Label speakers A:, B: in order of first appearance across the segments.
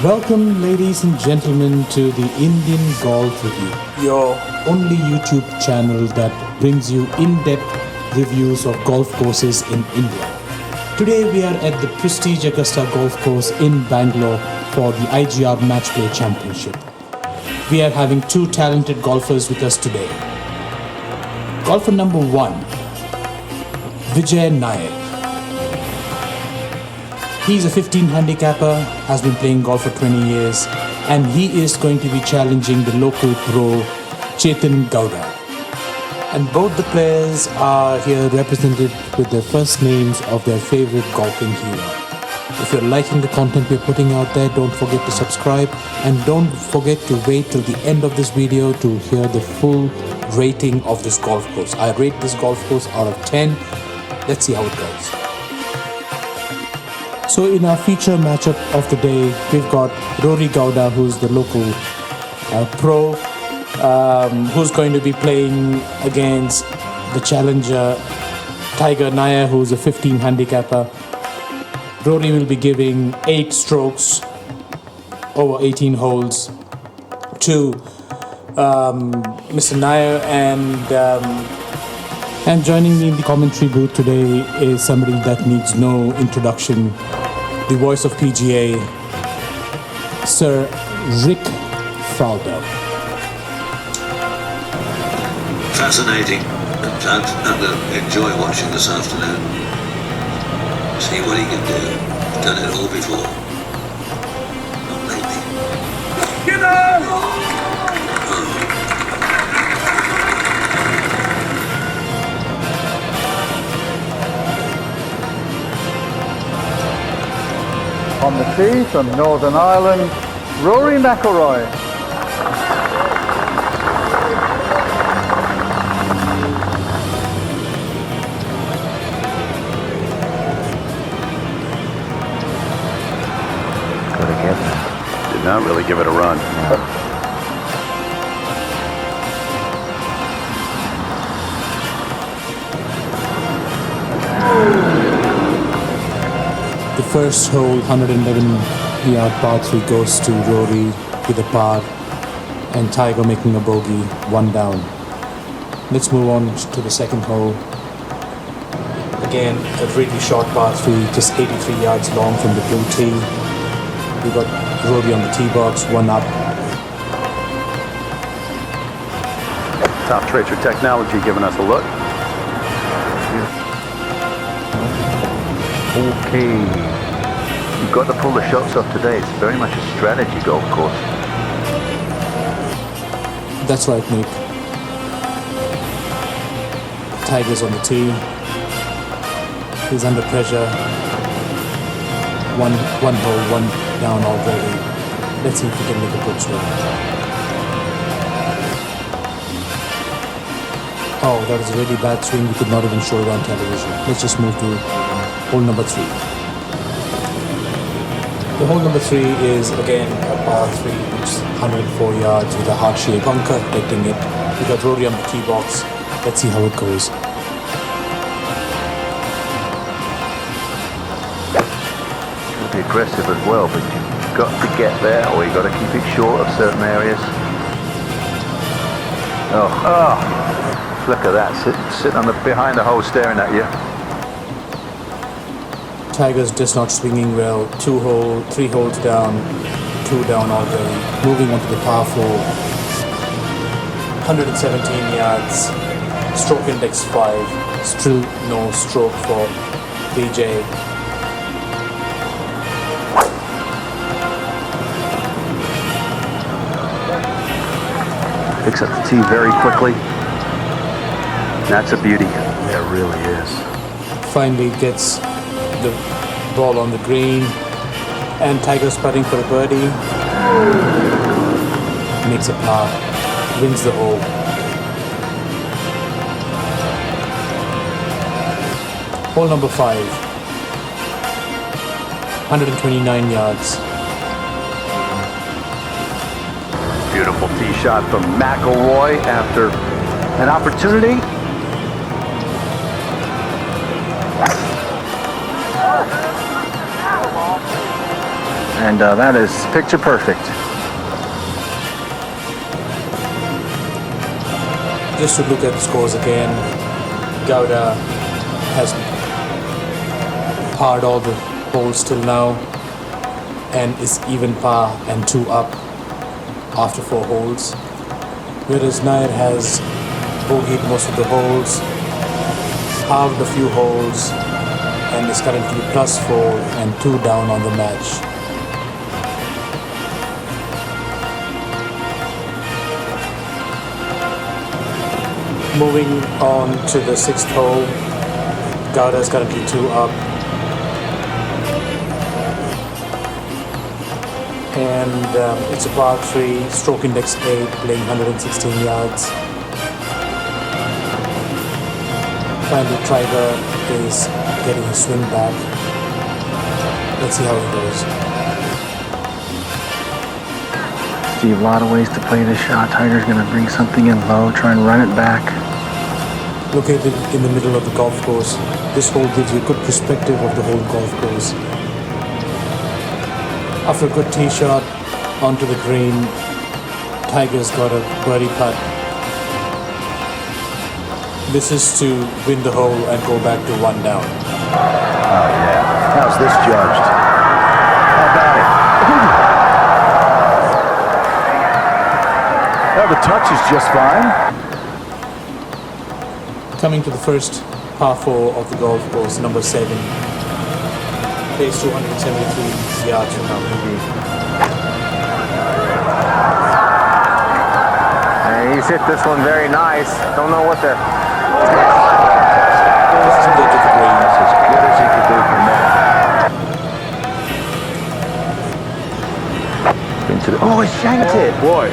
A: Welcome, ladies and gentlemen, to the Indian Golf Review, your only YouTube channel that brings you in-depth reviews of golf courses in India. Today we are at the prestige Agusta Golf Course in Bangalore for the IGR Match Play Championship. We are having two talented golfers with us today. Golfer number 1, Vijay Nayak. He's a 15 handicapper, has been playing golf for 20 years, and he is going to be challenging the local pro, Chetan Gowda. And both the players are here represented with their first names of their favorite golfing hero. If you're liking the content we're putting out there, don't forget to subscribe, and don't forget to wait till the end of this video to hear the full rating of this golf course. I rate this golf course out of 10. Let's see how it goes. So in our feature matchup of the day, we've got Rory Gowda, who's the local pro, who's going to be playing against the challenger Tiger Nair, who's a 15 handicapper. Rory will be giving 8 strokes over 18 holes to Mr. Nair, and joining me in the commentary booth today is somebody that needs no introduction, the voice of PGA, Sir Rick Faldo.
B: Fascinating and enjoy watching this afternoon. See what he can do. Done it all before. Not lately. Get out!
C: On the tee from Northern Ireland, Rory McIlroy.
D: Gotta get that.
E: Did not really give it a run.
A: The first hole, 111-yard par 3, goes to Rory with a par, and Tiger making a bogey, 1 down. Let's move on to the second hole. Again, a really short par 3, just 83 yards long from the blue tee. We got Rory on the tee box, 1 up.
E: Top Tracer Technology giving us a look.
D: Okay. You've got to pull the shots off today. It's very much a strategy golf course.
A: That's right, Nick. Tiger's on the tee. He's under pressure. One hole, 1 down already. Let's see if we can make a good swing. Oh, that was a really bad swing. We could not even show it on television. Let's just move to hole number 3. The hole number 3 is again a par 3, which is 104 yards with a heart-shaped bunker protecting it. We got Rory on the tee box. Let's see how it goes.
D: It'll be aggressive as well, but you've got to get there, or you've got to keep it short of certain areas. Oh, look at that, sitting on behind the hole staring at you.
A: Tiger's just not swinging well. 3 holes down, 2 down already. Moving on to the par 4. 117 yards, stroke index 5. Still no stroke for VJ.
E: Picks up the tee very quickly. That's a beauty.
D: It really is.
A: Finally gets the ball on the green, and Tiger's putting for a birdie. Makes a par, wins the hole. Hole number 5, 129 yards.
E: Beautiful tee shot from McIlroy after an opportunity. And that is picture perfect.
A: Just to look at the scores again, Gowda has parred all the holes till now and is even par and 2 up after 4 holes, whereas Nair has bogeyed most of the holes, halved a few holes, and is currently +4 and 2 down on the match. Moving on to the 6th hole, Gowda is currently 2 up. And it's a par 3, stroke index 8, playing 116 yards. Finally, Tiger is getting his swing back. Let's see how it goes.
E: See, a lot of ways to play this shot. Tiger's going to bring something in low, try and run it back.
A: Located in the middle of the golf course, this hole gives you a good perspective of the whole golf course. After a good tee shot onto the green, Tiger's got a birdie putt. This is to win the hole and go back to 1 down.
D: Oh, yeah. How's this judged? How about it? Well, the touch is just fine.
A: Coming to the first par 4 of the golf course, number 7. Plays 273 yards from now.
E: And he's hit this one very nice. Don't know what the...
A: This is good to the green.
D: That's as good as he could do from there. Into the, oh, he shanked it. Boy.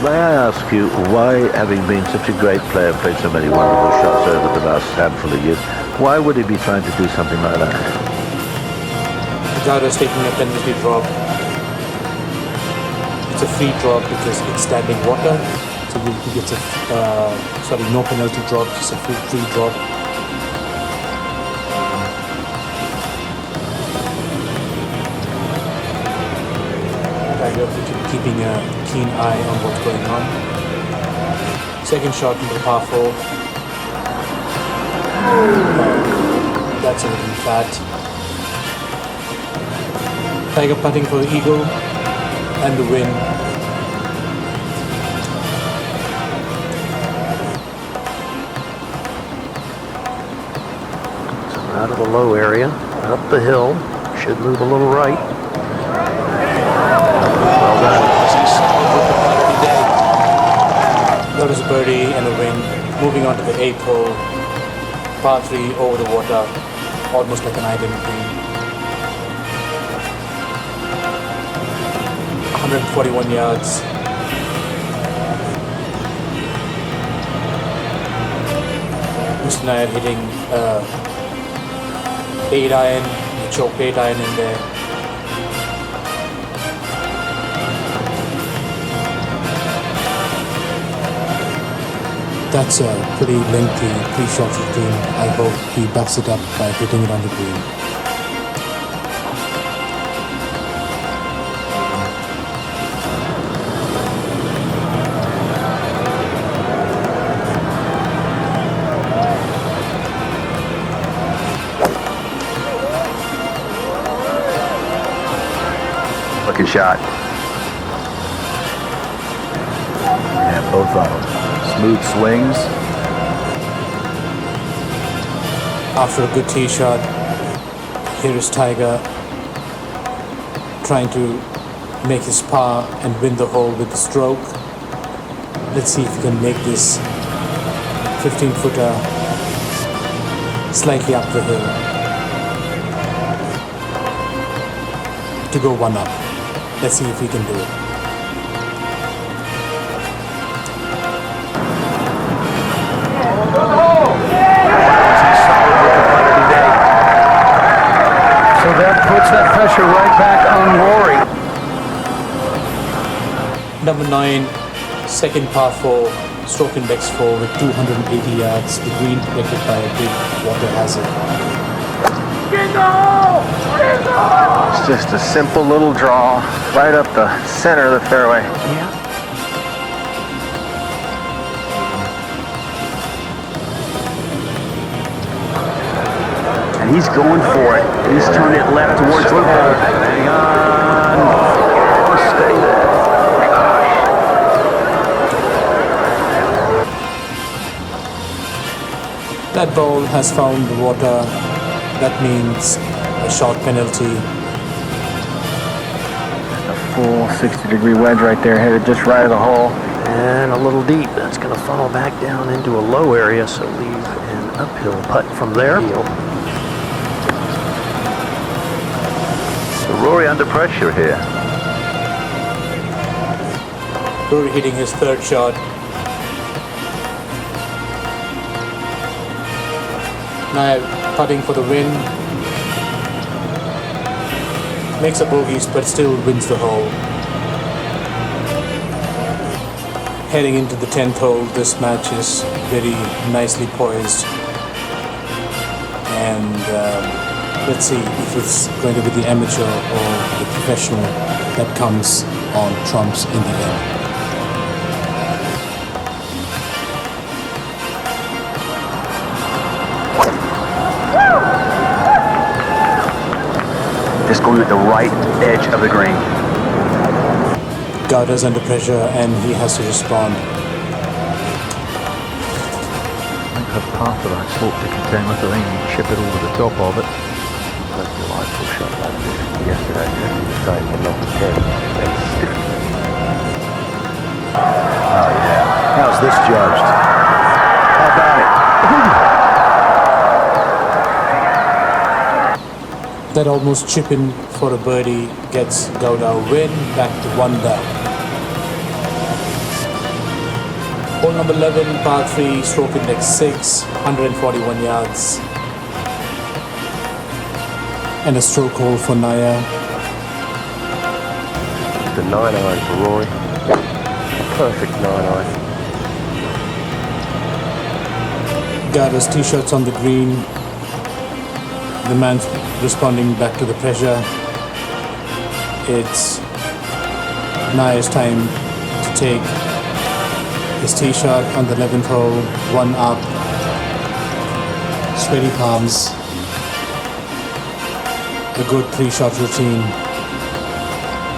D: May I ask you, why, having been such a great player, played so many wonderful shots over the last handful of years, why would he be trying to do something like that?
A: Gowda's taking a penalty drop. It's a free drop because it's standing water. So he gets a, no penalty drop, just a free drop. Tiger keeping a keen eye on what's going on. Second shot into the par 4. That's a little flat. Tiger putting for the eagle and the win.
D: So out of the low area, up the hill, should move a little right. Well done.
A: That was a birdie and a win. Moving on to the 8th hole. Par 3 over the water. Almost like an identity. 141 yards. Mr. Nair hitting 8 iron, a choke 8 iron in there. That's a pretty lengthy pre-shot routine. I hope he backs it up by hitting it on the green.
D: Looking shot. Yeah, both of them. Smooth swings.
A: After a good tee shot, here is Tiger trying to make his par and win the hole with the stroke. Let's see if he can make this 15-footer slightly up the hill to go 1 up. Let's see if he can do it.
E: So that puts that pressure right back on Rory.
A: Number 9, second par 4, stroke index 4 with 280 yards. The green protected by a big water hazard.
E: It's just a simple little draw right up the center of the fairway.
F: Yeah. And he's going for it. He's turned it left towards the hole. Hang on. Oh, stay there.
A: That ball has found the water. That means a short penalty.
E: A full 60-degree wedge right there, headed just right of the hole.
F: And a little deep. That's going to funnel back down into a low area, so leave an uphill putt from there.
D: So Rory under pressure here.
A: Rory hitting his third shot. Now putting for the win. Makes a bogeys but still wins the hole. Heading into the 10th hole, this match is very nicely poised. And let's see if it's going to be the amateur or the professional that comes on trumps in the end.
F: Just going at the right edge of the green.
A: Gowda's under pressure and he has to respond.
D: I think her path that I sought to contain with the rain and chip it all to the top of it. That's a delightful shot like this yesterday. Exactly the same but not the 10. It's stiff. Oh yeah. How's this judged? How about it?
A: That almost chip in for a birdie gets Gowda a win, back to 1 down. Hole number 11, par 3, stroke index 6, 141 yards. And a stroke hole for Naya.
D: It's a 9-iron for Rory. A perfect 9-iron.
A: Gowda's tee shots on the green. The man's responding back to the pressure. It's Naya's time to take his tee shot on the 11th hole, 1 up, sweaty palms, a good pre-shot routine.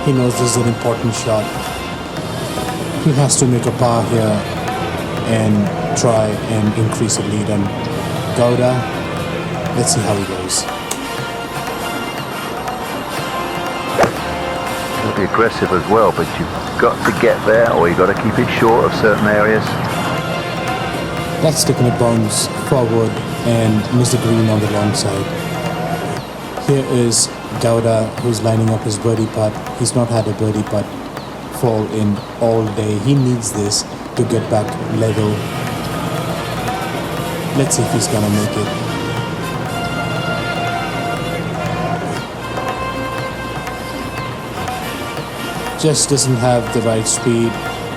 A: He knows this is an important shot. He has to make a par here and try and increase the lead on Gowda. Let's see how he goes.
D: It'll be aggressive as well, but you've got to get there, or you've got to keep it short of certain areas.
A: That's sticking a bounce forward and miss the green on the long side. Here is Gowda, who's lining up his birdie putt. He's not had a birdie putt fall in all day. He needs this to get back level. Let's see if he's gonna make it. Just doesn't have the right speed,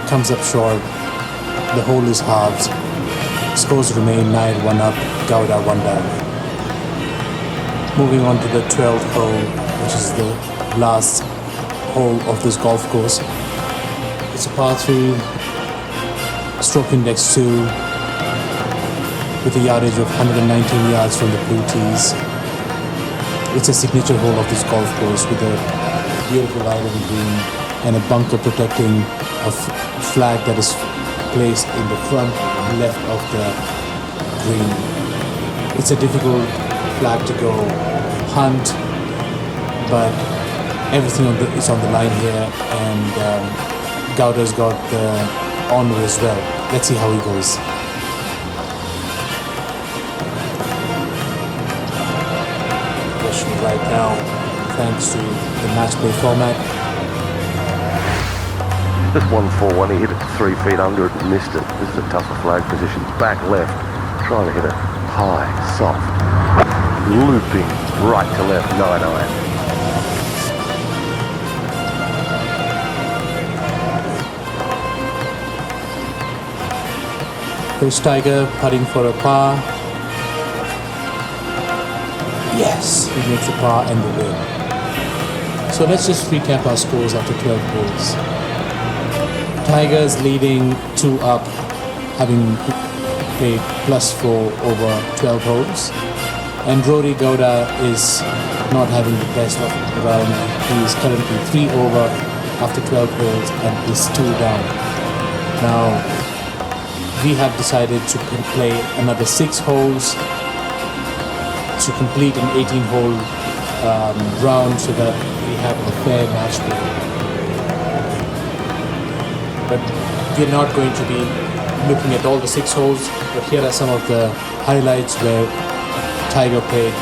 A: comes up short, the hole is halved, scores remain 9-1 up, Gowda 1 down. Moving on to the 12th hole, which is the last hole of this golf course. It's a par 3, stroke index 2, with a yardage of 119 yards from the blue tees. It's a signature hole of this golf course with a beautiful island green and a bunker protecting a flag that is placed in the front left of the green. It's a difficult flag to go hunt, but everything is on the line here, and Gowda's got the honor as well. Let's see how he goes. Question right now, thanks to the match play format.
D: Just 1-4-1, he hit it 3 feet under it and missed it. This is a tougher flag position. Back left, trying to hit it high, soft, looping right to left, 9-iron.
A: Here's Tiger putting for a par. Yes, he makes the par and the win. So let's just recap our scores after 12 holes. Tigers leading 2 up, having played +4 over 12 holes. And Rory Gowda is not having the best of the round. He is currently 3 over after 12 holes and is 2 down. Now, we have decided to play another 6 holes to complete an 18-hole round so that we have a fair match play. But we're not going to be looking at all the 6 holes, but here are some of the highlights where Tiger played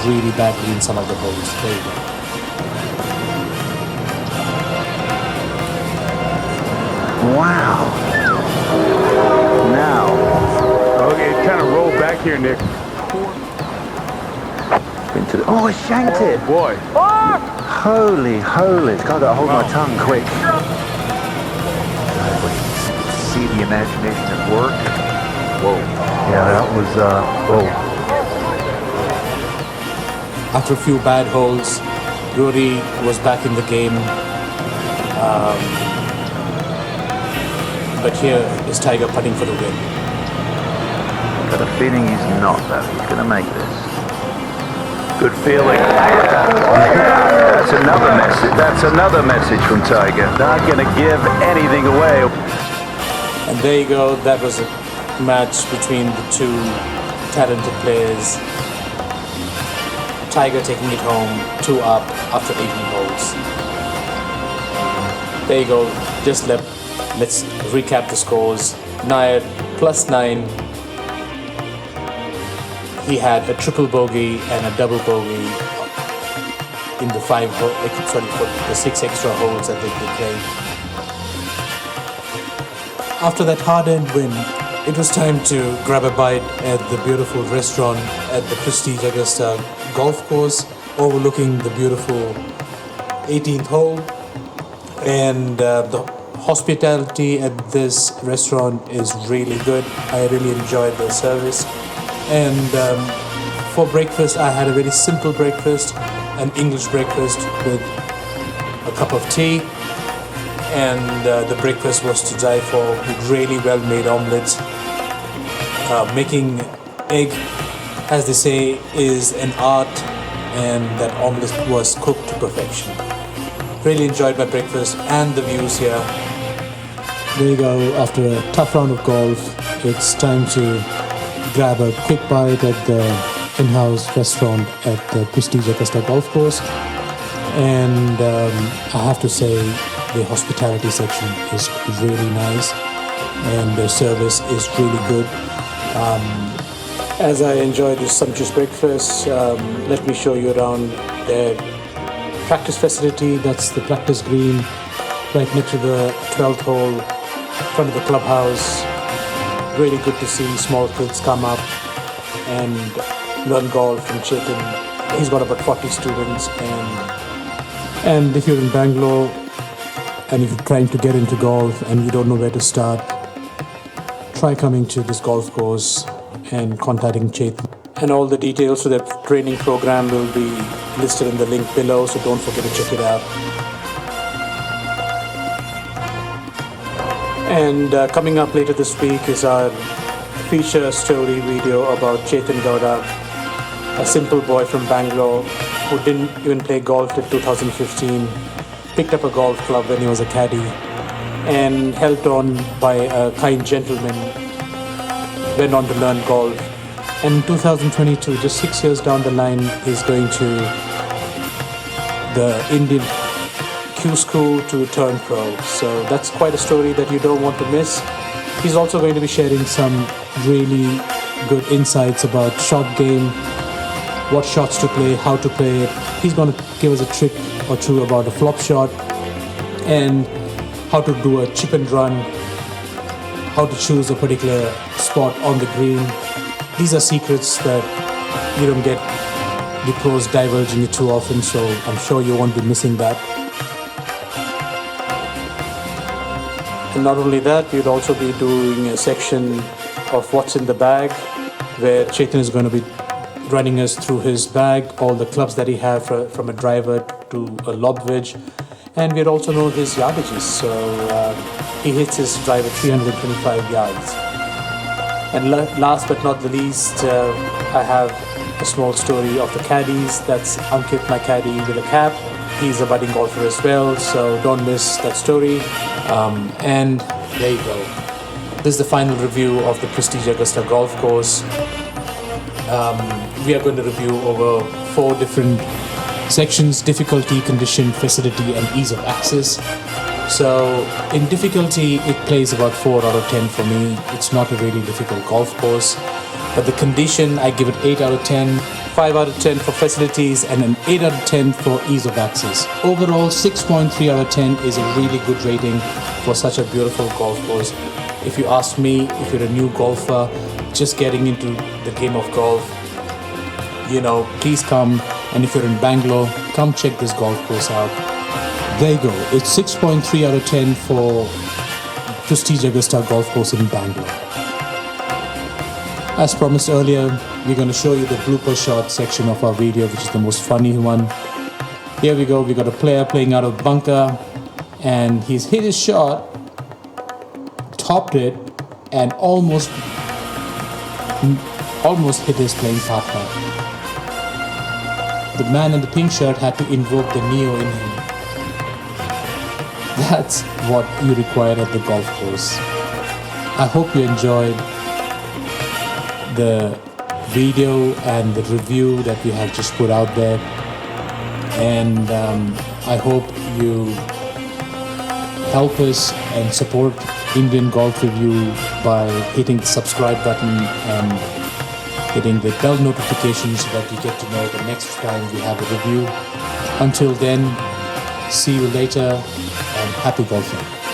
A: really badly in some of the holes. There you go.
F: Wow. Now.
G: Okay, it kind of rolled back here, Nick.
F: Into the, oh, it shanked it.
G: Boy.
F: Holy, it's got to hold my tongue quick.
H: See the imagination at work. Whoa.
F: Yeah, that was, whoa.
A: After a few bad holes, Rory was back in the game. But here is Tiger putting for the win.
F: Got a feeling he's not, though. He's going to make this. Good feeling. That's another message from Tiger. Not going to give anything away.
A: And there you go. That was a match between the two talented players. Tiger taking it home, 2 up after 18 holes. There you go. Just let's recap the scores. Nayar +9. He had a triple bogey and a double bogey in the for the 6 extra holes that they played. After that hard-earned win, it was time to grab a bite at the beautiful restaurant at the prestige Agusta golf course overlooking the beautiful 18th hole. And the hospitality at this restaurant is really good. I really enjoyed the service. And for breakfast, I had a very simple breakfast, an English breakfast with a cup of tea. And the breakfast was to die for, with really well-made omelets. Making egg, as they say, is an art, and that omelette was cooked to perfection. Really enjoyed my breakfast and the views here. There you go. After a tough round of golf, it's time to grab a quick bite at the in-house restaurant at the prestige Agusta golf course. And I have to say, the hospitality section is really nice and their service is really good. As I enjoy this sumptuous breakfast, let me show you around their practice facility. That's the practice green right next to the 12th hole, in front of the clubhouse. Really good to see small kids come up and learn golf from Chetan. He's got about 40 students, and if you're in Bangalore and if you're trying to get into golf and you don't know where to start, try coming to this golf course and contacting Chetan. And all the details for the training program will be listed in the link below, so don't forget to check it out. And coming up later this week is our feature story video about Chetan Gowda, a simple boy from Bangalore who didn't even play golf till 2015, picked up a golf club when he was a caddy, and helped on by a kind gentleman, went on to learn golf. And in 2022, just 6 years down the line, he's going to the Indian Q School to turn pro. So that's quite a story that you don't want to miss. He's also going to be sharing some really good insights about shot game, what shots to play, how to play it. He's going to give us a trick or two about a flop shot and how to do a chip and run, how to choose a particular spot on the green. These are secrets that you don't get the pros divulging it too often, so I'm sure you won't be missing that. And not only that, we'll also be doing a section of what's in the bag, where Chetan is going to be running us through his bag, all the clubs that he had from a driver to a lob wedge. And we also know his yardages. So he hits his driver 325 yards. And last but not the least, I have a small story of the caddies. That's Ankit, my caddy with a cap. He's a budding golfer as well, so don't miss that story. And there you go. This is the final review of the Prestige Augusta golf course. We are going to review over 4 different sections: difficulty, condition, facility, and ease of access. So in difficulty, it plays about 4 out of 10 for me. It's not a really difficult golf course. But the condition, I give it 8 out of 10, 5 out of 10 for facilities, and an 8 out of 10 for ease of access. Overall, 6.3 out of 10 is a really good rating for such a beautiful golf course. If you ask me, if you're a new golfer, just getting into the game of golf, please come. And if you're in Bangalore, come check this golf course out. There you go. It's 6.3 out of 10 for Prestige Augusta golf course in Bangalore. As promised earlier, we're going to show you the blooper shot section of our video, which is the most funny one. Here we go. We got a player playing out of bunker, and he's hit his shot, topped it, and almost hit his playing partner. The man in the pink shirt had to invoke the Neo in him. That's what you require at the golf course. I hope you enjoyed the video and the review that we have just put out there. And I hope you help us and support Indian Golf Review by hitting the subscribe button and hitting the bell notification so that you get to know the next time we have a review. Until then, see you later and happy golfing.